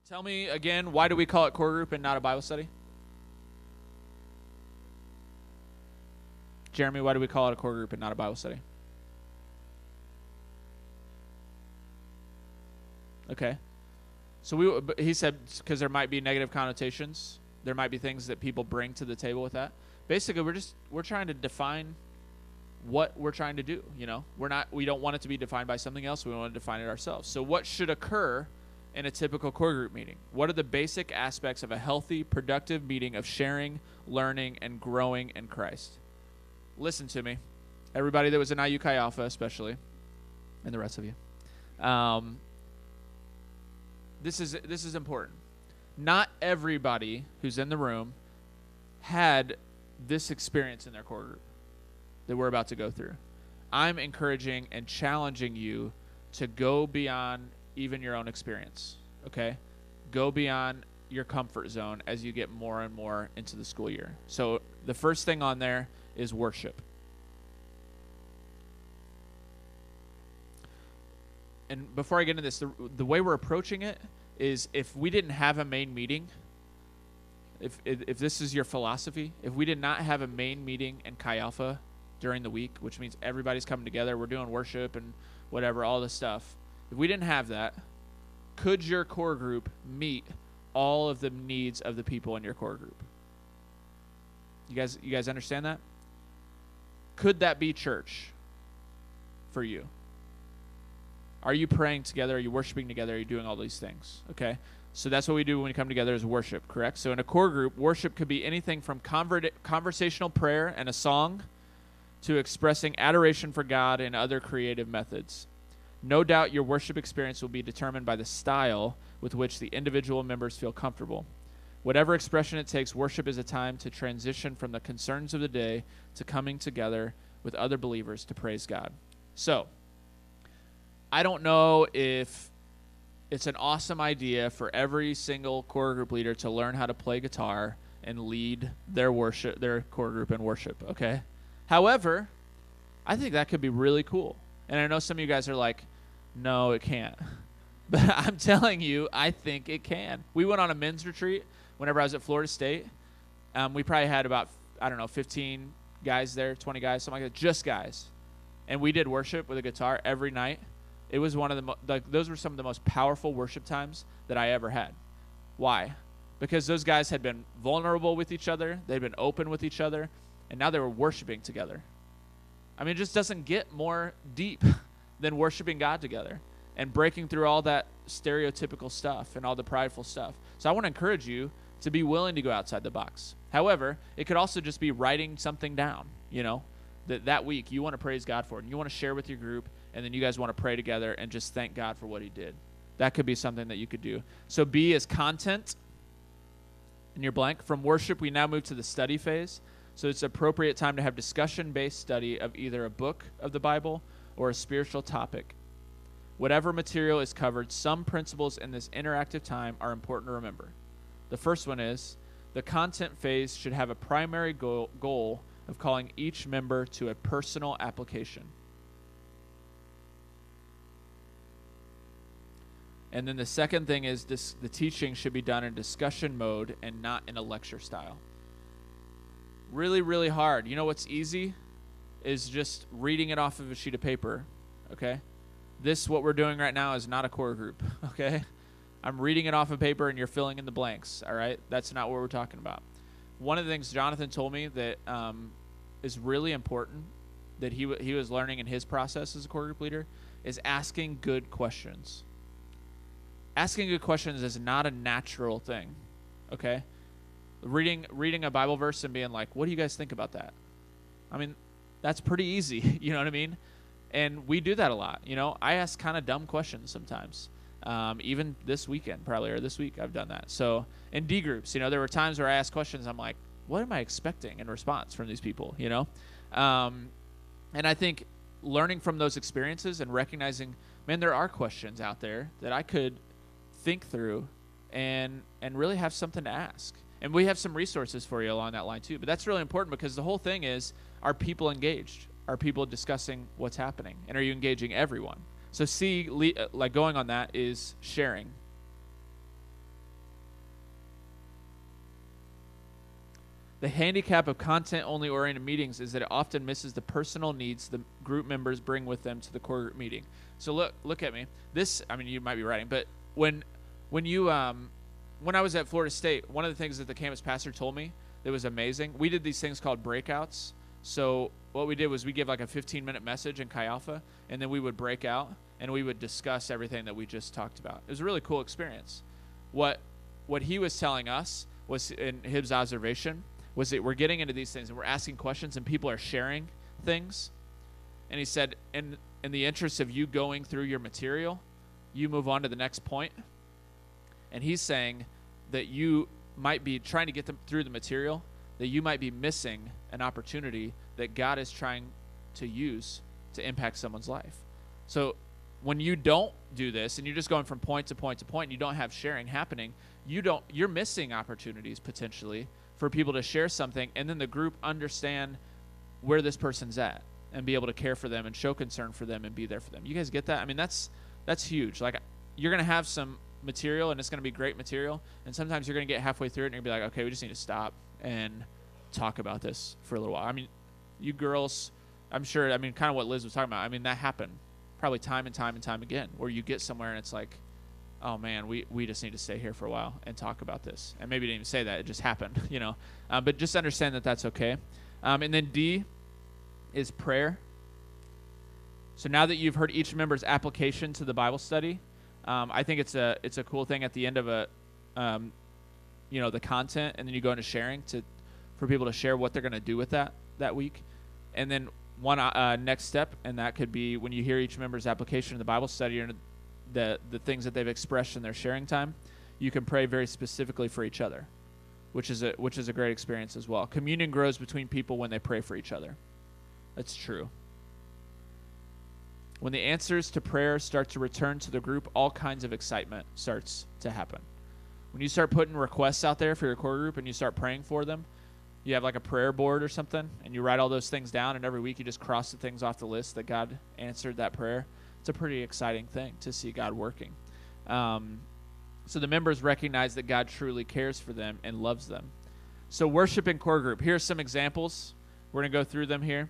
Tell me again, why do we call it core group and not a Bible study? Jeremy, why do we call it a core group and not a Bible study? Okay. So he said because there might be negative connotations. There might be things that people bring to the table with that. Basically, we're trying to define what we're trying to do. We don't want it to be defined by something else. We want to define it ourselves. So what should occur in a typical core group meeting? What are the basic aspects of a healthy, productive meeting of sharing, learning, and growing in Christ? Listen to me, everybody that was in IU Chi Alpha, especially, and the rest of you. This is important. Not everybody who's in the room had this experience in their core group that we're about to go through. I'm encouraging and challenging you to go beyond even your own experience, okay? Go beyond your comfort zone as you get more and more into the school year. So the first thing on there is worship. And before I get into this, the way we're approaching it is if we didn't have a main meeting, if this is your philosophy, if we did not have a main meeting in Chi Alpha during the week, which means everybody's coming together, we're doing worship and whatever, all this stuff. If we didn't have that, could your core group meet all of the needs of the people in your core group? You guys understand that? Could that be church for you? Are you praying together? Are you worshiping together? Are you doing all these things? Okay? So that's what we do when we come together is worship, correct? So in a core group, worship could be anything from conversational prayer and a song to expressing adoration for God and other creative methods. No doubt your worship experience will be determined by the style with which the individual members feel comfortable. Whatever expression it takes, worship is a time to transition from the concerns of the day to coming together with other believers to praise God. So, I don't know if it's an awesome idea for every single core group leader to learn how to play guitar and lead their core group in worship, okay? However, I think that could be really cool. And I know some of you guys are like, no, it can't. But I'm telling you, I think it can. We went on a men's retreat whenever I was at Florida State. We probably had about, 15 guys there, 20 guys, something like that, just guys. And we did worship with a guitar every night. It was one of those were some of the most powerful worship times that I ever had. Why? Because those guys had been vulnerable with each other. They'd been open with each other. And now they were worshiping together. I mean, it just doesn't get more deep than worshiping God together and breaking through all that stereotypical stuff and all the prideful stuff. So I want to encourage you to be willing to go outside the box. However, it could also just be writing something down, that week you want to praise God for it, and you want to share with your group, and then you guys want to pray together and just thank God for what he did. That could be something that you could do. So B is content in your blank. From worship, we now move to the study phase. So it's appropriate time to have discussion-based study of either a book of the Bible or a spiritual topic. Whatever material is covered, some principles in this interactive time are important to remember. The first one is the content phase should have a primary goal of calling each member to a personal application. And then the second thing is the teaching should be done in discussion mode and not in a lecture style. Really, really hard. You know what's easy is just reading it off of a sheet of paper, okay? What we're doing right now is not a core group, okay? I'm reading it off of paper and you're filling in the blanks, all right? That's not what we're talking about. One of the things Jonathan told me that is really important that he was learning in his process as a core group leader is asking good questions. Asking good questions is not a natural thing, okay? Reading a Bible verse and being like, what do you guys think about that? I mean, that's pretty easy, you know what I mean? And we do that a lot, I ask kind of dumb questions sometimes. Even this weekend, probably, or this week, I've done that. So in D groups, there were times where I asked questions, I'm like, what am I expecting in response from these people, And I think learning from those experiences and recognizing, man, there are questions out there that I could think through and really have something to ask. And we have some resources for you along that line too. But that's really important because the whole thing is, are people engaged? Are people discussing what's happening? And are you engaging everyone? So C, like going on that, is sharing. The handicap of content-only oriented meetings is that it often misses the personal needs the group members bring with them to the core group meeting. So look at me. This, I mean, you might be writing, but when I was at Florida State, one of the things that the campus pastor told me that was amazing, we did these things called breakouts. So what we did was we gave like a 15-minute message in Chi Alpha, and then we would break out and we would discuss everything that we just talked about. It was a really cool experience. What he was telling us was, in his observation, was that we're getting into these things and we're asking questions and people are sharing things. And he said, in the interest of you going through your material, you move on to the next point. And he's saying that you might be trying to get them through the material, that you might be missing an opportunity that God is trying to use to impact someone's life. So when you don't do this and you're just going from point to point to point and you don't have sharing happening, you're missing opportunities potentially for people to share something, and then the group understand where this person's at and be able to care for them and show concern for them and be there for them. You guys get that? I mean, that's huge. Like, you're going to have some material and it's going to be great material, and sometimes you're going to get halfway through it and you're going to be like, okay, we just need to stop and talk about this for a little while. I mean, you girls, I'm sure, I mean, kind of what Liz was talking about, I mean, that happened probably time and time and time again, where you get somewhere and it's like, oh man, we just need to stay here for a while and talk about this. And maybe you didn't even say that, it just happened, you know. But just understand that that's okay. And then D is prayer. So now that you've heard each member's application to the Bible study, I think it's a cool thing at the end of the content, and then you go into sharing for people to share what they're going to do with that week. And then one next step, and that could be when you hear each member's application in the Bible study or the things that they've expressed in their sharing time, you can pray very specifically for each other, which is a great experience as well. Communion grows between people when they pray for each other. That's true. When the answers to prayer start to return to the group, all kinds of excitement starts to happen. When you start putting requests out there for your core group and you start praying for them, you have like a prayer board or something, and you write all those things down, and every week you just cross the things off the list that God answered that prayer. It's a pretty exciting thing to see God working. So the members recognize that God truly cares for them and loves them. So worship in core group. Here are some examples. We're going to go through them here.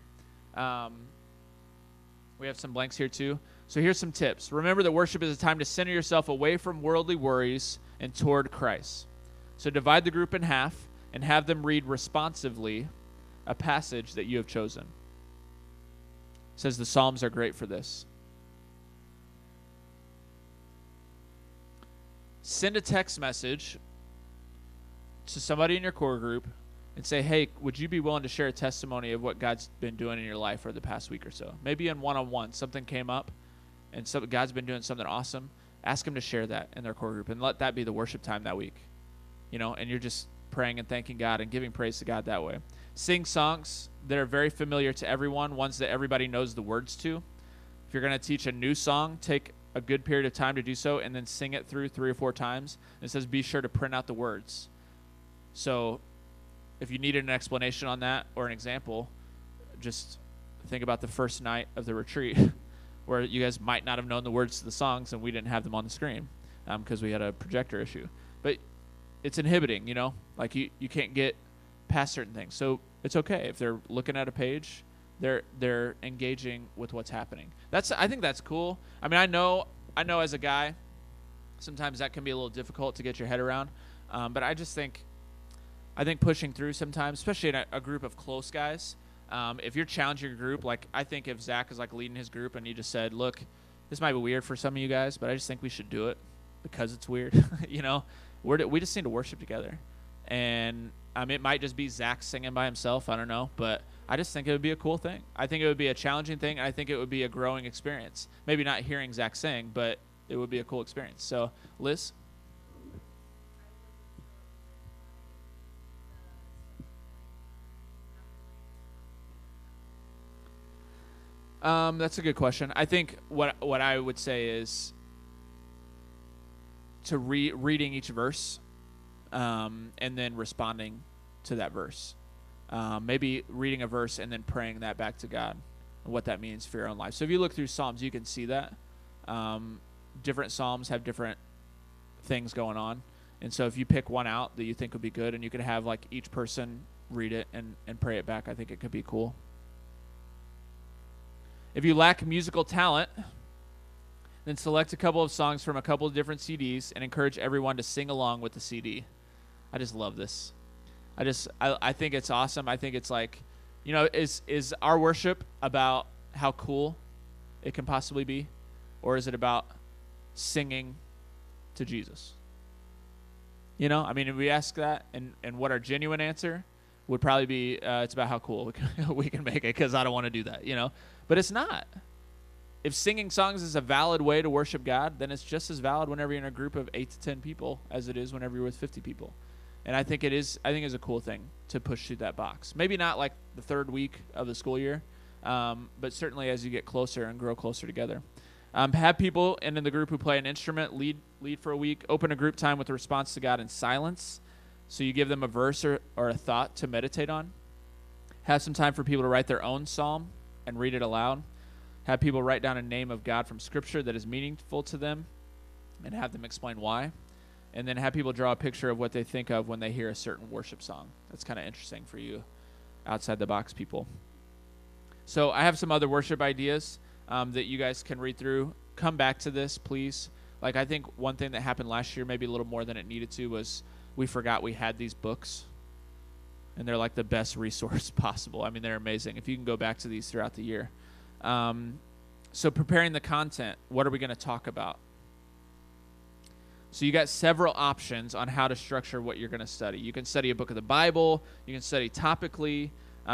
We have some blanks here too. So here's some tips. Remember that worship is a time to center yourself away from worldly worries and toward Christ. So divide the group in half and have them read responsively a passage that you have chosen. It says the Psalms are great for this. Send a text message to somebody in your core group and say, hey, would you be willing to share a testimony of what God's been doing in your life for the past week or so? Maybe in one-on-one, something came up and God's been doing something awesome. Ask them to share that in their core group and let that be the worship time that week. You know, and you're just praying and thanking God and giving praise to God that way. Sing songs that are very familiar to everyone, ones that everybody knows the words to. If you're going to teach a new song, take a good period of time to do so and then sing it through 3 or 4 times. And it says be sure to print out the words. So if you needed an explanation on that or an example, just think about the first night of the retreat where you guys might not have known the words to the songs and we didn't have them on the screen because we had a projector issue. But it's inhibiting, you know, like you can't get past certain things. So it's okay if they're looking at a page, they're engaging with what's happening. I think that's cool. I mean, I know as a guy, sometimes that can be a little difficult to get your head around. But I think pushing through sometimes, especially in a group of close guys, if you're challenging your group, like I think if Zach is like leading his group and he just said, look, this might be weird for some of you guys, but I just think we should do it because it's weird, you know. We just need to worship together. And it might just be Zach singing by himself. I don't know. But I just think it would be a cool thing. I think it would be a challenging thing. And I think it would be a growing experience. Maybe not hearing Zach sing, but it would be a cool experience. So, Liz? That's a good question. I think what I would say is to reading each verse and then responding to that verse. Maybe reading a verse and then praying that back to God and what that means for your own life. So if you look through Psalms, you can see that. Different Psalms have different things going on. And so if you pick one out that you think would be good, and you could have like each person read it and pray it back. I think it could be cool. If you lack musical talent, then select a couple of songs from a couple of different CDs and encourage everyone to sing along with the CD. I just love this. I think it's awesome. I think it's like, is our worship about how cool it can possibly be? Or is it about singing to Jesus? If we ask that, and what our genuine answer would probably be, it's about how cool we can make it, because I don't want to do that, But it's not. If singing songs is a valid way to worship God, then it's just as valid whenever you're in a group of 8 to 10 people as it is whenever you're with 50 people. And I think it's a cool thing to push through that box. Maybe not like the third week of the school year, but certainly as you get closer and grow closer together. Have people in the group who play an instrument lead for a week. Open a group time with a response to God in silence, so you give them a verse or a thought to meditate on. Have some time for people to write their own psalm and read it aloud. Have people write down a name of God from Scripture that is meaningful to them and have them explain why. And then have people draw a picture of what they think of when they hear a certain worship song. That's kind of interesting for you outside the box people. So I have some other worship ideas that you guys can read through. Come back to this, please. Like, I think one thing that happened last year, maybe a little more than it needed to, was we forgot we had these books. And they're like the best resource possible. I mean, they're amazing. If you can go back to these throughout the year. So preparing the content, what are we going to talk about? So you got several options on how to structure what you're going to study. You can study a book of the Bible. You can study topically.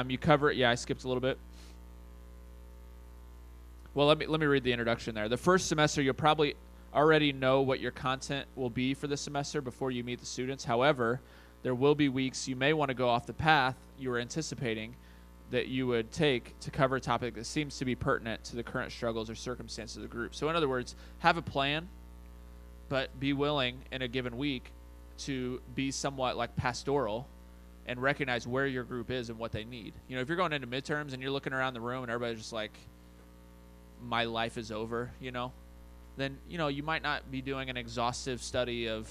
You cover it. Yeah, I skipped a little bit. Well, let me read the introduction there. The first semester, you'll probably already know what your content will be for the semester before you meet the students. However, there will be weeks you may want to go off the path you were anticipating that you would take to cover a topic that seems to be pertinent to the current struggles or circumstances of the group. So in other words, have a plan, but be willing in a given week to be somewhat like pastoral and recognize where your group is and what they need. If you're going into midterms and you're looking around the room and everybody's just like, my life is over, then, you might not be doing an exhaustive study of,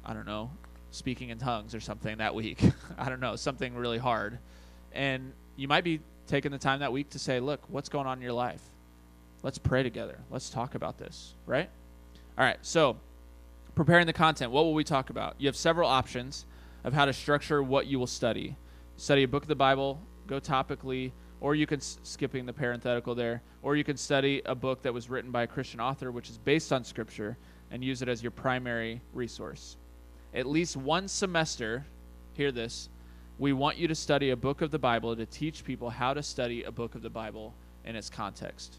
I don't know, speaking in tongues or something that week. I don't know, something really hard. And you might be taking the time that week to say, look, what's going on in your life? Let's pray together. Let's talk about this, right? All right, so preparing the content, what will we talk about? You have several options of how to structure what you will study. Study a book of the Bible, go topically, or you can, skipping the parenthetical there, or you can study a book that was written by a Christian author, which is based on Scripture, and use it as your primary resource. At least one semester, hear this, we want you to study a book of the Bible to teach people how to study a book of the Bible in its context.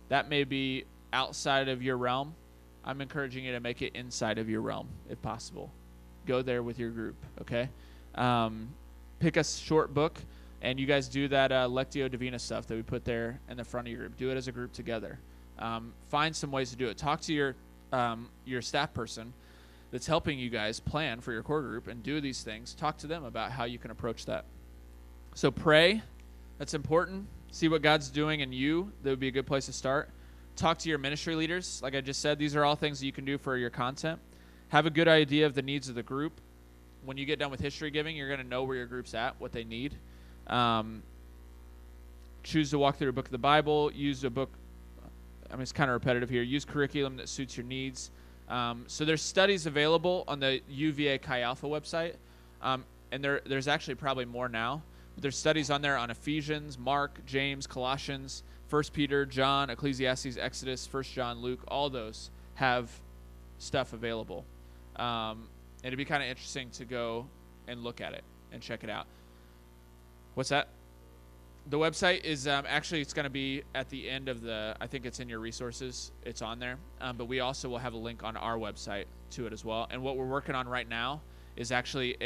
That may be outside of your realm. I'm encouraging you to make it inside of your realm, if possible. Go there with your group, okay? Pick a short book, and you guys do that Lectio Divina stuff that we put there in the front of your group. Do it as a group together. Find some ways to do it. Talk to your staff person that's helping you guys plan for your core group and do these things. Talk to them about how you can approach that. So pray. That's important. See what God's doing in you. That would be a good place to start. Talk to your ministry leaders. Like I just said, these are all things that you can do for your content. Have a good idea of the needs of the group. When you get done with history giving, you're going to know where your group's at, what they need. Choose to walk through a book of the Bible. Use a book. It's kind of repetitive here. Use curriculum that suits your needs. So there's studies available on the UVA Chi Alpha website, and there's actually probably more now. But there's studies on there on Ephesians, Mark, James, Colossians, 1 Peter, John, Ecclesiastes, Exodus, 1 John, Luke. All those have stuff available. It'd be kind of interesting to go and look at it and check it out. What's that? The website is actually, it's going to be at the end of I think it's in your resources. It's on there. But we also will have a link on our website to it as well. And what we're working on right now is actually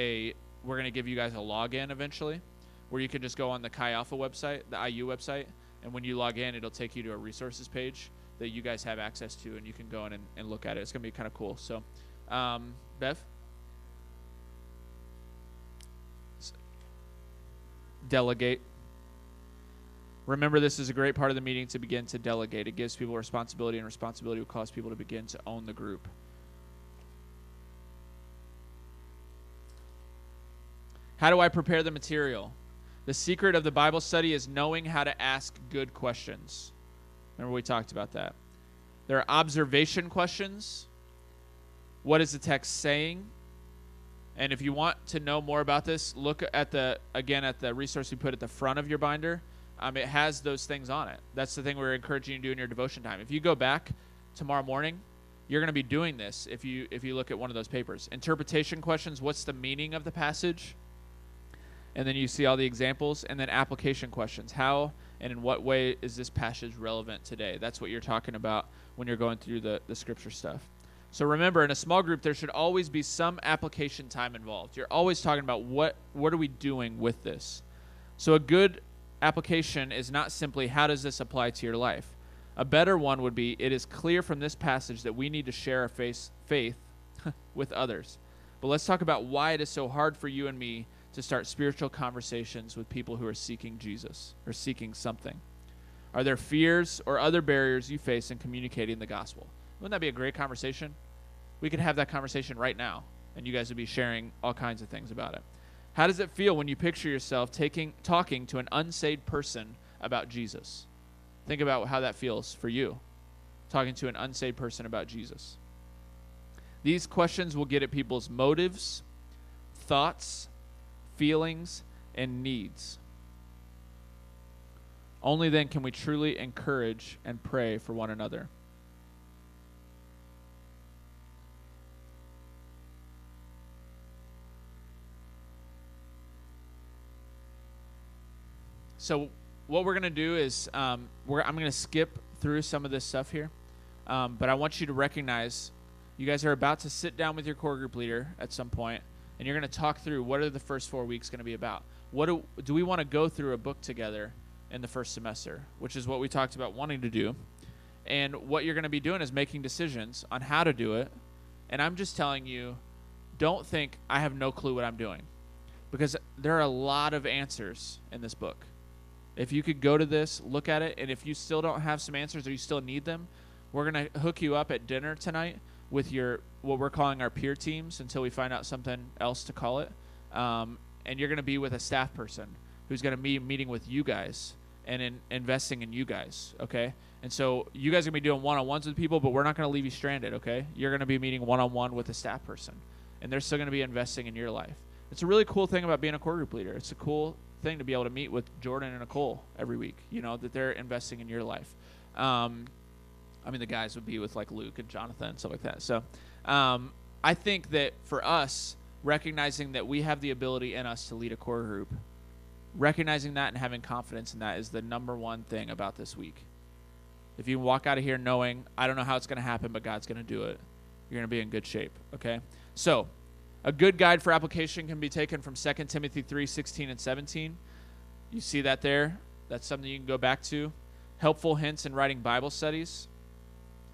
we're going to give you guys a login eventually where you can just go on the Chi Alpha website, the IU website. And when you log in, it'll take you to a resources page that you guys have access to, and you can go in and look at it. It's going to be kind of cool. So, Bev? Delegate. Remember, this is a great part of the meeting to begin to delegate. It gives people responsibility, and responsibility will cause people to begin to own the group. How do I prepare the material? The secret of the Bible study is knowing how to ask good questions. Remember we talked about that. There are observation questions. What is the text saying? And if you want to know more about this, look at the resource we put at the front of your binder. It has those things on it. That's the thing we're encouraging you to do in your devotion time. If you go back tomorrow morning, you're going to be doing this if you look at one of those papers. Interpretation questions, what's the meaning of the passage? And then you see all the examples. And then application questions. How and in what way is this passage relevant today? That's what you're talking about when you're going through the scripture stuff. So remember, in a small group, there should always be some application time involved. You're always talking about what are we doing with this? So a good application is not simply how does this apply to your life. A better one would be, it is clear from this passage that we need to share our faith with others. But let's talk about why it is so hard for you and me to start spiritual conversations with people who are seeking Jesus or seeking something. Are there fears or other barriers you face in communicating the gospel? Wouldn't that be a great conversation? We could have that conversation right now, and you guys would be sharing all kinds of things about it. How does it feel when you picture yourself talking to an unsaved person about Jesus? Think about how that feels for you, talking to an unsaved person about Jesus. These questions will get at people's motives, thoughts, feelings, and needs. Only then can we truly encourage and pray for one another. So what we're going to do is I'm going to skip through some of this stuff here, but I want you to recognize you guys are about to sit down with your core group leader at some point, and you're going to talk through what are the first 4 weeks going to be about. What do we want to go through a book together in the first semester, which is what we talked about wanting to do. And what you're going to be doing is making decisions on how to do it. And I'm just telling you, don't think I have no clue what I'm doing, because there are a lot of answers in this book. If you could go to this, look at it, and if you still don't have some answers or you still need them, we're going to hook you up at dinner tonight with what we're calling our peer teams until we find out something else to call it. And you're going to be with a staff person who's going to be meeting with you guys and investing in you guys, okay? And so you guys are going to be doing one-on-ones with people, but we're not going to leave you stranded, okay? You're going to be meeting one-on-one with a staff person, and they're still going to be investing in your life. It's a really cool thing about being a core group leader. It's a cool thing to be able to meet with Jordan and Nicole every week, that they're investing in your life. The guys would be with like Luke and Jonathan and stuff like that. So I think that for us, recognizing that we have the ability in us to lead a core group, recognizing that and having confidence in that is the number one thing about this week. If you walk out of here knowing, I don't know how it's going to happen, but God's going to do it, you're going to be in good shape, okay? So a good guide for application can be taken from 2 Timothy 3:16 and 17. You see that there. That's something you can go back to. Helpful hints in writing Bible studies.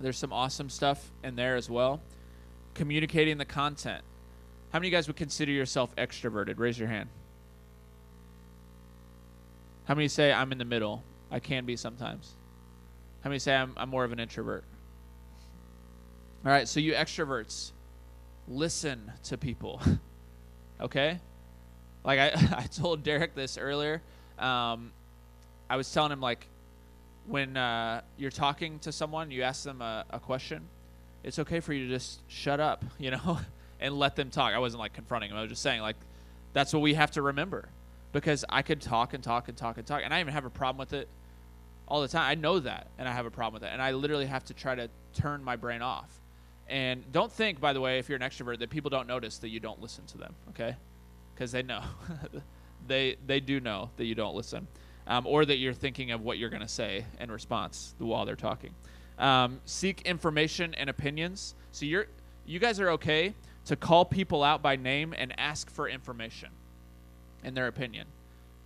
There's some awesome stuff in there as well. Communicating the content. How many of you guys would consider yourself extroverted? Raise your hand. How many say I'm in the middle? I can be sometimes. How many say I'm more of an introvert? All right, so you extroverts, listen to people, okay? Like I told Derek this earlier. I was telling him, like, when you're talking to someone, you ask them a question, it's okay for you to just shut up, and let them talk. I wasn't, like, confronting him. I was just saying, like, that's what we have to remember, because I could talk and talk and talk and talk, and I even have a problem with it all the time. I know that, and I have a problem with it, and I literally have to try to turn my brain off. And don't think, by the way, if you're an extrovert, that people don't notice that you don't listen to them, okay? Because they know. they do know that you don't listen, or that you're thinking of what you're going to say in response while they're talking. Seek information and opinions. So you guys are okay to call people out by name and ask for information and their opinion.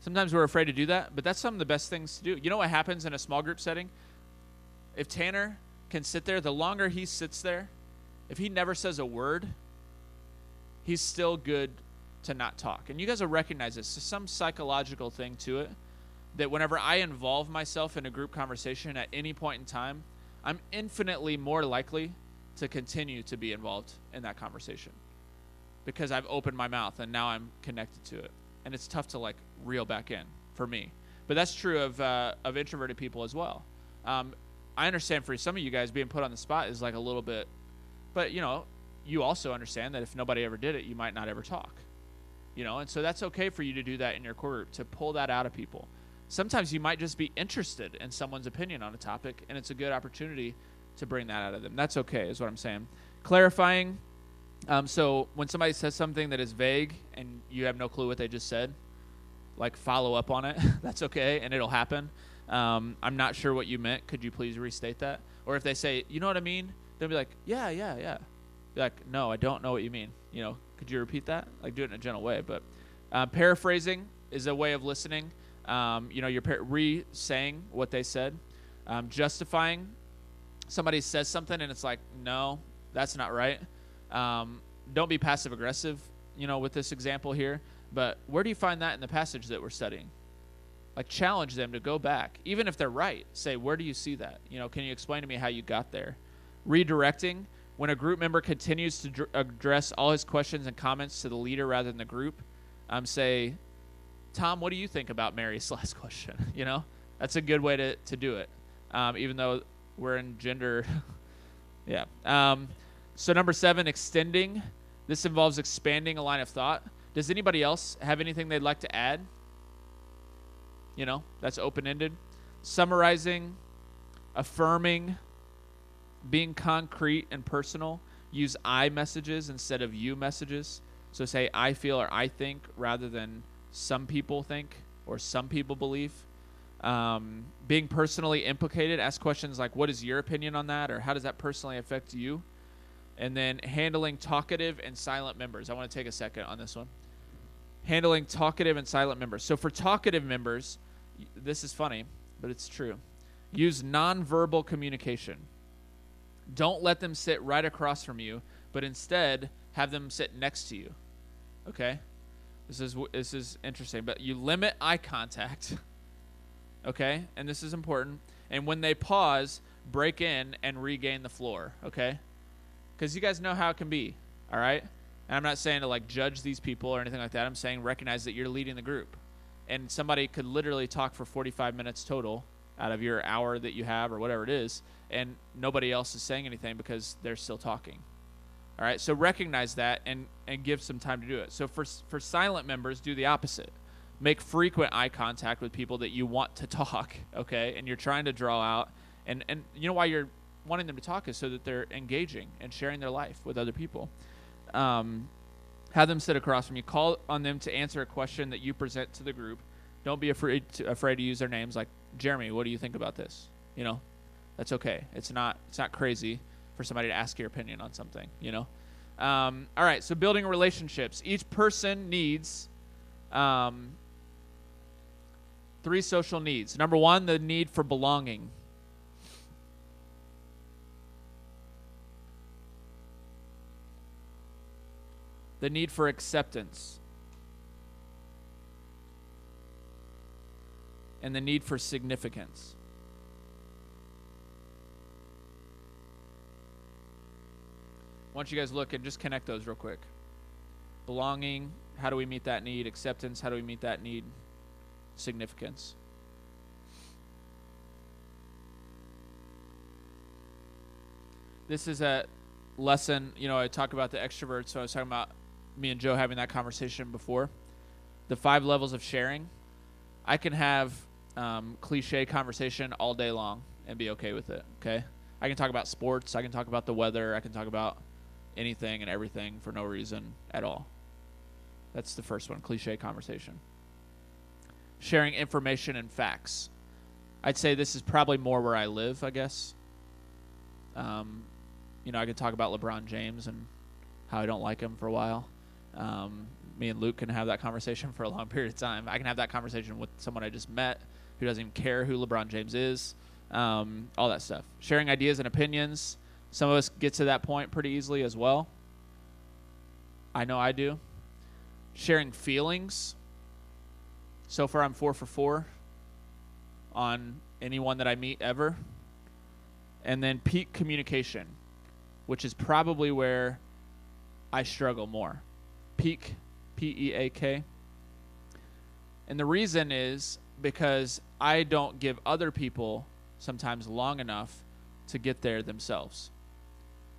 Sometimes we're afraid to do that, but that's some of the best things to do. You know what happens in a small group setting? If Tanner can sit there, the longer he sits there, if he never says a word, he's still good to not talk. And you guys will recognize this. There's some psychological thing to it, that whenever I involve myself in a group conversation at any point in time, I'm infinitely more likely to continue to be involved in that conversation because I've opened my mouth and now I'm connected to it. and it's tough to like reel back in for me. But that's true of introverted people as well. I understand for some of you guys being put on the spot is like a little bit, but you also understand that if nobody ever did it, you might not ever talk. And so that's okay for you to do that in your core group, to pull that out of people. Sometimes you might just be interested in someone's opinion on a topic, and it's a good opportunity to bring that out of them. That's okay, is what I'm saying. Clarifying. So when somebody says something that is vague and you have no clue what they just said, like follow up on it. That's okay, and it'll happen. I'm not sure what you meant. Could you please restate that? Or if they say, you know what I mean? They'll be like, yeah. Be like, no, I don't know what you mean. Could you repeat that? Like, do it in a gentle way. But paraphrasing is a way of listening. You're re-saying what they said. Justifying. Somebody says something and it's like, no, that's not right. Don't be passive aggressive, with this example here. But where do you find that in the passage that we're studying? Like, challenge them to go back. Even if they're right, say, where do you see that? Can you explain to me how you got there? Redirecting. When a group member continues to address all his questions and comments to the leader rather than the group, say, Tom, what do you think about Mary's last question? That's a good way to do it, even though we're in gender. Yeah. So number 7, extending. This involves expanding a line of thought. Does anybody else have anything they'd like to add? That's open-ended. Summarizing, affirming, being concrete and personal. Use I messages instead of you messages. So say I feel or I think rather than some people think or some people believe. Being personally implicated. Ask questions like, what is your opinion on that? Or how does that personally affect you? And then handling talkative and silent members. I want to take a second on this one. Handling talkative and silent members. So for talkative members, this is funny, but it's true. Use nonverbal communication. Don't let them sit right across from you, but instead have them sit next to you. Okay? This is interesting, but you limit eye contact. Okay? And this is important. And when they pause, break in and regain the floor. Okay? Because you guys know how it can be. All right? And I'm not saying to like judge these people or anything like that. I'm saying recognize that you're leading the group. And somebody could literally talk for 45 minutes total out of your hour that you have or whatever it is, and nobody else is saying anything because they're still talking. All right, so recognize that and give some time to do it. So for silent members, do the opposite. Make frequent eye contact with people that you want to talk, okay, and you're trying to draw out. And why you're wanting them to talk is so that they're engaging and sharing their life with other people. Have them sit across from you. Call on them to answer a question that you present to the group. Don't be afraid to use their names, like, Jeremy, what do you think about this? That's okay. It's not crazy for somebody to ask your opinion on something, All right, so building relationships. Each person needs 3 social needs. Number 1, the need for belonging. The need for acceptance. And the need for significance. I want you guys to look and just connect those real quick. Belonging, how do we meet that need? Acceptance, how do we meet that need? Significance. This is a lesson, I talk about the extroverts, so I was talking about me and Joe having that conversation before. The 5 levels of sharing. I can have cliche conversation all day long and be okay with it, okay? I can talk about sports. I can talk about the weather. I can talk about anything and everything for no reason at all. That's the first one, cliche conversation. Sharing information and facts. I'd say this is probably more where I live, I guess. I could talk about LeBron James and how I don't like him for a while. Me and Luke can have that conversation for a long period of time. I can have that conversation with someone I just met who doesn't even care who LeBron James is. All that stuff. Sharing ideas and opinions. Some of us get to that point pretty easily as well. I know I do. Sharing feelings. So far I'm 4 for 4 on anyone that I meet ever. And then peak communication, which is probably where I struggle more. Peak, P-E-A-K. And the reason is because I don't give other people sometimes long enough to get there themselves.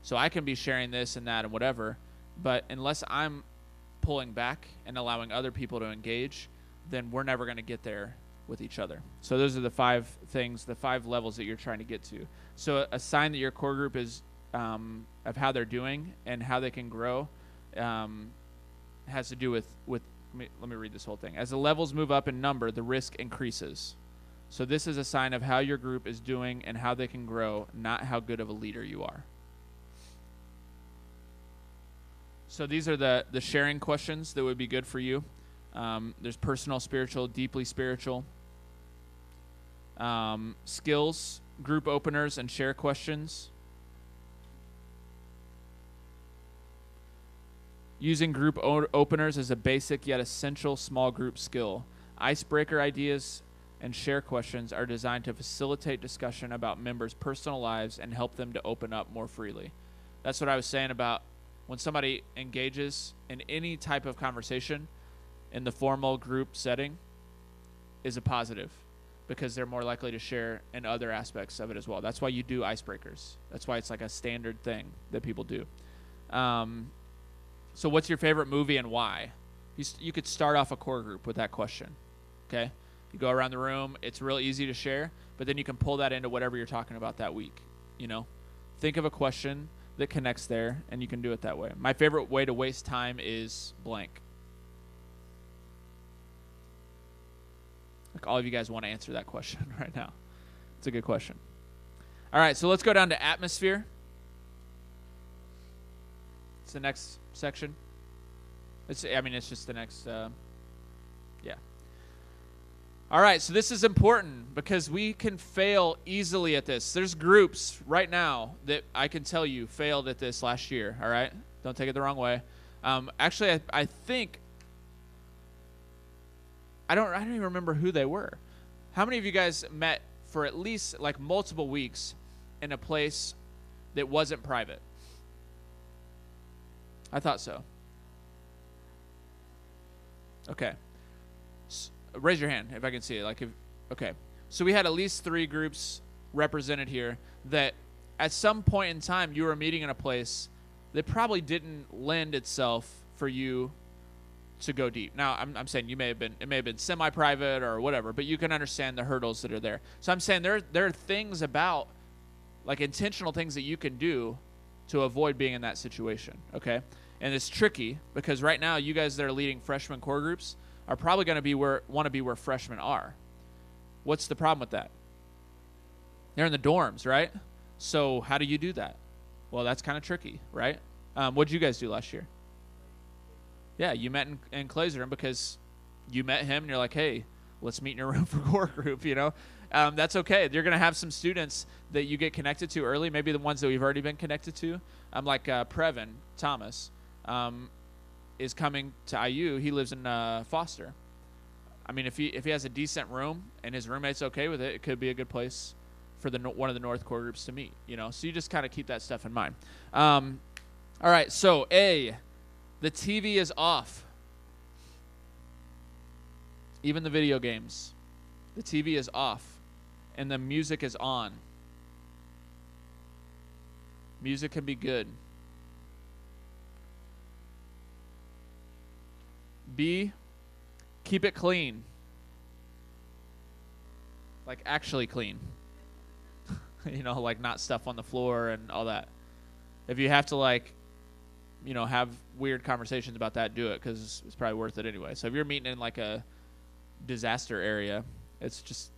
So I can be sharing this and that and whatever, but unless I'm pulling back and allowing other people to engage, then we're never going to get there with each other. So those are the 5 things, the 5 levels that you're trying to get to. So a sign that your core group is of how they're doing and how they can grow has to do with let me read this whole thing. As the levels move up in number, the risk increases. So this is a sign of how your group is doing and how they can grow, not how good of a leader you are. So these are the sharing questions that would be good for you. There's personal, spiritual, deeply spiritual. Skills, group openers, and share questions. Using group openers is a basic yet essential small group skill. Icebreaker ideas and share questions are designed to facilitate discussion about members' personal lives and help them to open up more freely. That's what I was saying about when somebody engages in any type of conversation in the formal group setting is a positive because they're more likely to share in other aspects of it as well. That's why you do icebreakers. That's why it's like a standard thing that people do. So what's your favorite movie and why? You could start off a core group with that question, okay? You go around the room. It's real easy to share, but then you can pull that into whatever you're talking about that week, you know? Think of a question that connects there, and you can do it that way. My favorite way to waste time is blank. Like all of you guys want to answer that question right now. It's a good question. All right, so let's go down to atmosphere. It's the next section. It's just the next, yeah. All right, so this is important because we can fail easily at this. There's groups right now that I can tell you failed at this last year, all right? Don't take it the wrong way. Actually, I think, I don't even remember who they were. How many of you guys met for at least like multiple weeks in a place that wasn't private? I thought so. Okay. Raise your hand if I can see it. Okay. So we had at least 3 groups represented here that at some point in time you were meeting in a place that probably didn't lend itself for you to go deep. Now, I'm saying it may have been semi-private or whatever, but you can understand the hurdles that are there. So I'm saying there are things about, like intentional things that you can do to avoid being in that situation, okay? And it's tricky because right now you guys that are leading freshman core groups are probably going to want to be where freshmen are. What's the problem with that? They're in the dorms, right? So how do you do that? Well, that's kind of tricky, right? What did you guys do last year? Yeah, you met in Clay's room because you met him and you're like, hey, let's meet in your room for core group, you know? That's okay. You're going to have some students that you get connected to early, maybe the ones that we've already been connected to. Like Previn Thomas is coming to IU. He lives in Foster. I mean, if he has a decent room and his roommate's okay with it, it could be a good place for one of the North core groups to meet, you know? So you just kind of keep that stuff in mind. All right, so A, the TV is off. Even the video games. The TV is off and the music is on. Music can be good. B, keep it clean. Like actually clean. You know, like not stuff on the floor and all that. If you have to have weird conversations about that, do it because it's probably worth it anyway. So if you're meeting in like a disaster area, it's just,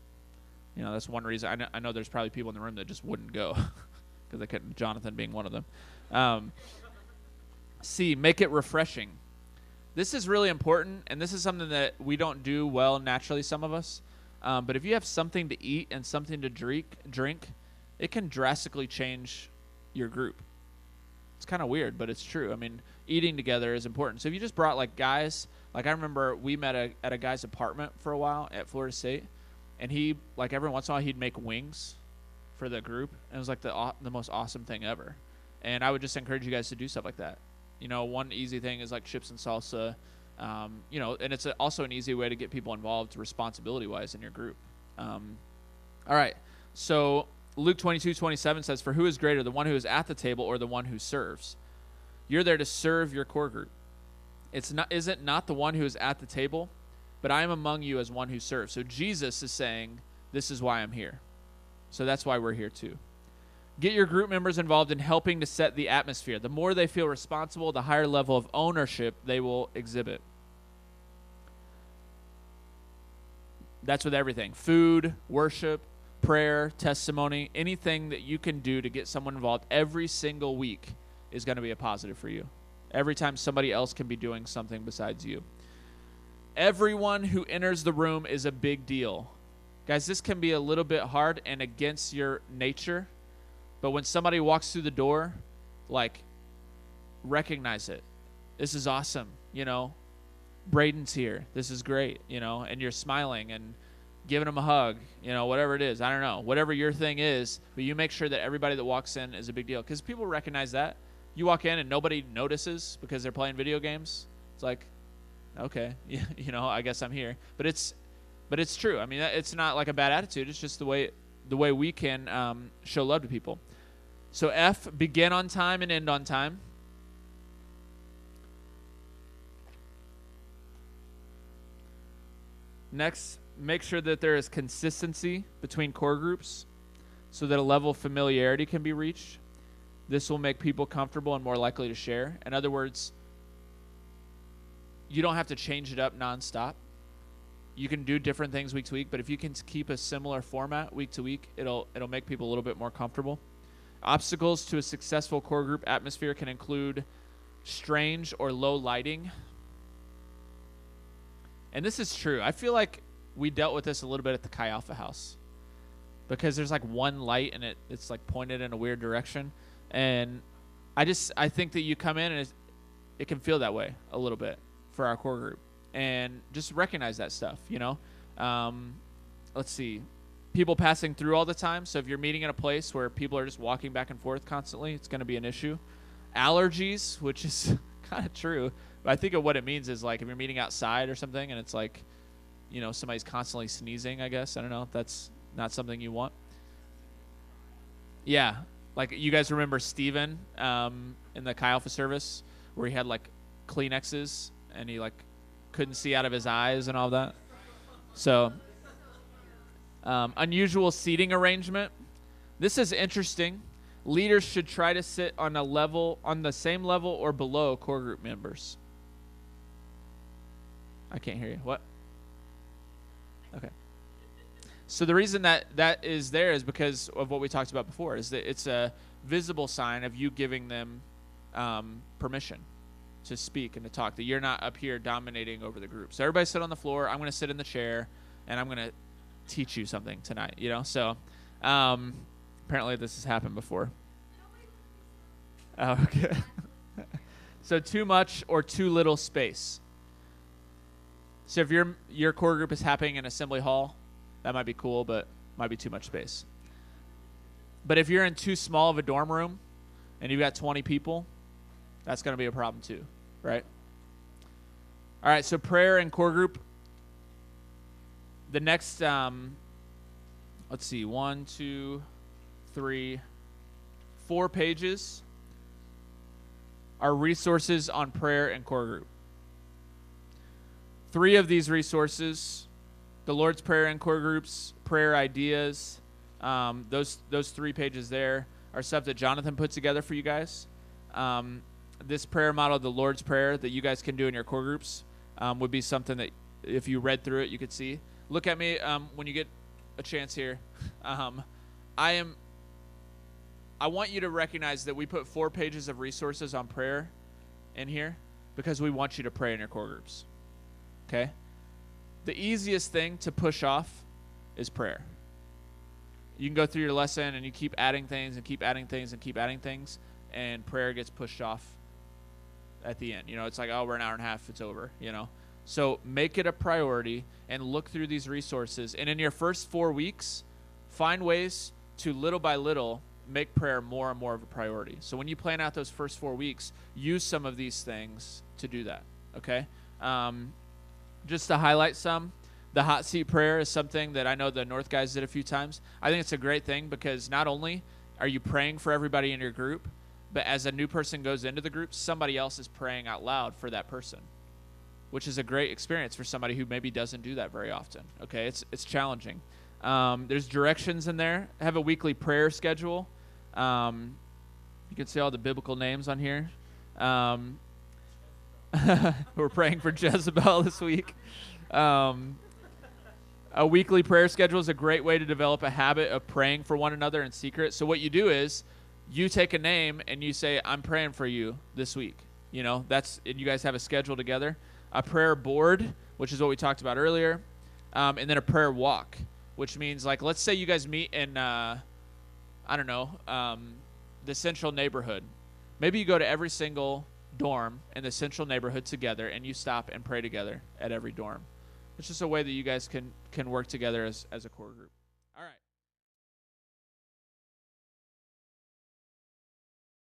that's one reason. I know there's probably people in the room that just wouldn't go because they couldn't, Jonathan being one of them. C, make it refreshing. This is really important, and this is something that we don't do well naturally, some of us. But if you have something to eat and something to drink, it can drastically change your group. It's kind of weird, but it's true. I mean, eating together is important. So if you just brought guys, I remember we met at a guy's apartment for a while at Florida State, and he, every once in a while he'd make wings for the group, and it was the most awesome thing ever. And I would just encourage you guys to do stuff like that. One easy thing is chips and salsa. And it's also an easy way to get people involved responsibility-wise in your group. All right. So Luke 22:27 says, "For who is greater, the one who is at the table or the one who serves?" You're there to serve your core group. Is it not the one who is at the table? But I am among you as one who serves. So Jesus is saying, this is why I'm here. So that's why we're here too. Get your group members involved in helping to set the atmosphere. The more they feel responsible, the higher level of ownership they will exhibit. That's with everything. Food, worship, prayer, testimony, anything that you can do to get someone involved every single week is going to be a positive for you. Every time somebody else can be doing something besides you. Everyone who enters the room is a big deal. Guys, this can be a little bit hard and against your nature, but when somebody walks through the door, recognize it. This is awesome, Braden's here. This is great, and you're smiling and giving them a hug, whatever it is. I don't know. Whatever your thing is, but you make sure that everybody that walks in is a big deal because people recognize that. You walk in and nobody notices because they're playing video games. It's like, okay, I guess I'm here. But it's true. I mean, it's not like a bad attitude. It's just the way we can show love to people. So F, begin on time and end on time. Next, make sure that there is consistency between core groups so that a level of familiarity can be reached. This will make people comfortable and more likely to share. In other words, you don't have to change it up nonstop. You can do different things week to week, but if you can keep a similar format week to week, it'll make people a little bit more comfortable. Obstacles to a successful core group atmosphere can include strange or low lighting. And this is true. I feel like we dealt with this a little bit at the Chi Alpha house because there's one light and it's pointed in a weird direction. And I think that you come in and it can feel that way a little bit for our core group. And just recognize that stuff, Let's see. People passing through all the time. So if you're meeting in a place where people are just walking back and forth constantly, it's going to be an issue. Allergies, which is kind of true. But I think of what it means is if you're meeting outside or something and it's somebody's constantly sneezing, I guess. I don't know if that's not something you want. Yeah. You guys remember Steven in the Chi Alpha service where he had Kleenexes and he couldn't see out of his eyes and all that. So unusual seating arrangement. This is interesting. Leaders should try to sit on the same level or below core group members. I can't hear you. What? Okay. So the reason that is there is because of what we talked about before, is that it's a visible sign of you giving them permission to speak and to talk, that you're not up here dominating over the group. So everybody sit on the floor. I'm going to sit in the chair, and I'm going to teach you something tonight, So apparently this has happened before. Oh, okay. So too much or too little space. So if your core group is happening in assembly hall, that might be cool, but might be too much space. But if you're in too small of a dorm room and you've got 20 people, that's going to be a problem too, right? All right, so prayer and core group. The next, let's see, 1, 2, 3, 4 pages are resources on prayer and core group. 3 of these resources, the Lord's Prayer and core groups, prayer ideas, those 3 pages there are stuff that Jonathan put together for you guys. This prayer model, the Lord's Prayer, that you guys can do in your core groups would be something that if you read through it, you could see. Look at me when you get a chance here. I want you to recognize that we put 4 pages of resources on prayer in here because we want you to pray in your core groups. Okay? The easiest thing to push off is prayer. You can go through your lesson and you keep adding things and keep adding things and keep adding things, and prayer gets pushed off at the end. It's like, oh, we're an hour and a half, it's over, So make it a priority and look through these resources. And in your first 4 weeks, find ways to little by little make prayer more and more of a priority. So when you plan out those first 4 weeks, use some of these things to do that, okay? Just to highlight some, the hot seat prayer is something that I know the North guys did a few times. I think it's a great thing because not only are you praying for everybody in your group, but as a new person goes into the group, somebody else is praying out loud for that person, which is a great experience for somebody who maybe doesn't do that very often. Okay, it's challenging. There's directions in there. Have a weekly prayer schedule. You can see all the biblical names on here. We're praying for Jezebel this week. A weekly prayer schedule is a great way to develop a habit of praying for one another in secret. So what you do is you take a name and you say, I'm praying for you this week. You know, and you guys have a schedule together. A prayer board, which is what we talked about earlier. And then a prayer walk, which means, like, let's say you guys meet in, the central neighborhood. Maybe you go to every single dorm in the central neighborhood together, and you stop and pray together at every dorm. It's just a way that you guys can work together as a core group. All right.